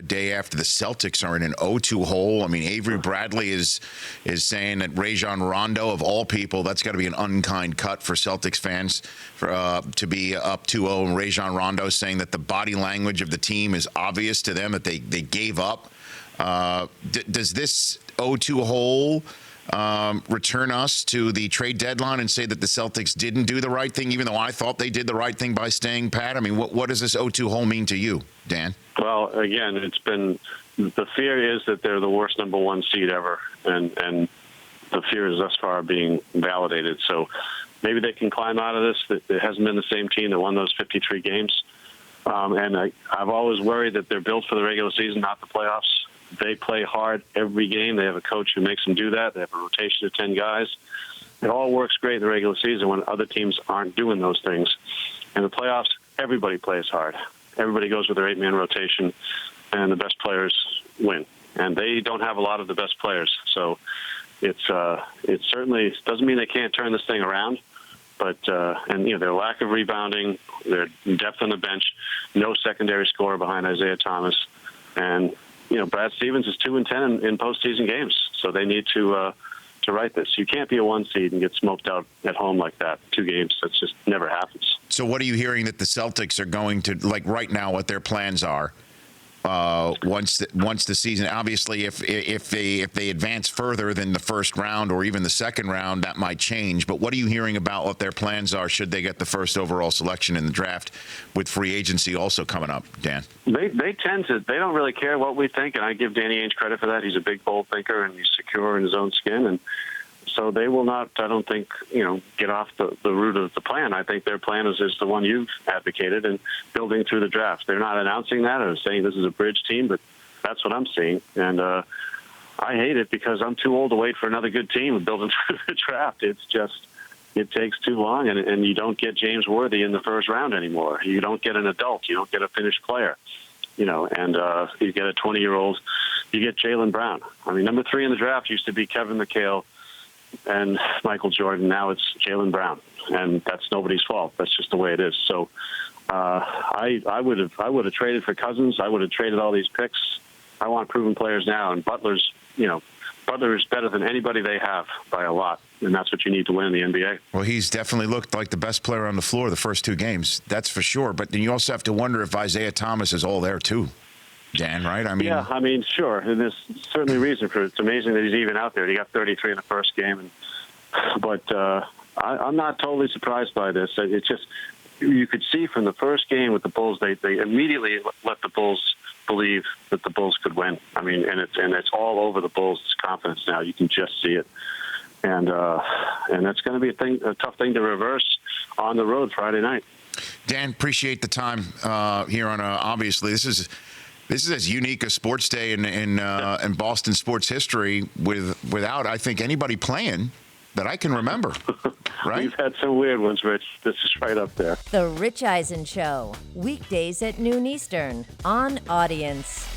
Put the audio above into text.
day after the Celtics are in an 0-2 hole. I mean, Avery Bradley is saying that Rajon Rondo, of all people, that's got to be an unkind cut for Celtics fans to be up 2-0. And Rajon Rondo saying that the body language of the team is obvious to them, that they gave up. Does this 0-2 hole return us to the trade deadline and say that the Celtics didn't do the right thing, even though I thought they did the right thing by staying pat? I mean, what does this 0-2 hole mean to you, Dan? Well, again, the fear is that they're the worst number one seed ever, and the fear is thus far being validated. So maybe they can climb out of this. It hasn't been the same team that won those 53 games. And I've always worried that they're built for the regular season, not the playoffs. They play hard every game. They have a coach who makes them do that. They have a rotation of 10 guys. It all works great in the regular season when other teams aren't doing those things. In the playoffs, everybody plays hard. Everybody goes with their 8-man rotation, and the best players win. And they don't have a lot of the best players. So it certainly doesn't mean they can't turn this thing around. But their lack of rebounding, their depth on the bench, no secondary scorer behind Isaiah Thomas, and Brad Stevens is 2-10 in postseason games, so they need to right this. You can't be a 1 seed and get smoked out at home like that. 2 games, that just never happens. So what are you hearing that the Celtics are going to, like right now, what their plans are? Once the season, obviously, if they advance further than the first round or even the second round, that might change. But what are you hearing about what their plans are should they get the first overall selection in the draft, with free agency also coming up, Dan? They don't really care what we think, and I give Danny Ainge credit for that. He's a big, bold thinker, and he's secure in his own skin, and so they will not, I don't think, get off the route of the plan. I think their plan is the one you've advocated, and building through the draft. They're not announcing that or saying this is a bridge team, but that's what I'm seeing. And I hate it because I'm too old to wait for another good team building through the draft. It's just, it takes too long, and you don't get James Worthy in the first round anymore. You don't get an adult. You don't get a finished player. And you get a 20-year-old. You get Jaylen Brown. I mean, number 3 in the draft used to be Kevin McHale and Michael Jordan. Now it's Jaylen Brown, and that's nobody's fault. That's just the way it is. So I would have traded for Cousins. I would have traded all these picks. I want proven players now, and Butler is better than anybody they have by a lot, and that's what you need to win in the NBA. Well, he's definitely looked like the best player on the floor the first 2 games. That's for sure. But then you also have to wonder if Isaiah Thomas is all there too, Dan, right? Sure. And there's certainly a reason for it. It's amazing that he's even out there. He got 33 in the first game. But I'm not totally surprised by this. It's just, you could see from the first game with the Bulls, they immediately let the Bulls believe that the Bulls could win. I mean, and it's all over the Bulls' confidence now. You can just see it. And that's going to be a tough thing to reverse on the road Friday night. Dan, appreciate the time here on obviously this is as unique a sports day in Boston sports history without, I think, anybody playing that I can remember. Right? We've had some weird ones, Rich. This is right up there. The Rich Eisen Show, weekdays at noon Eastern on Audience.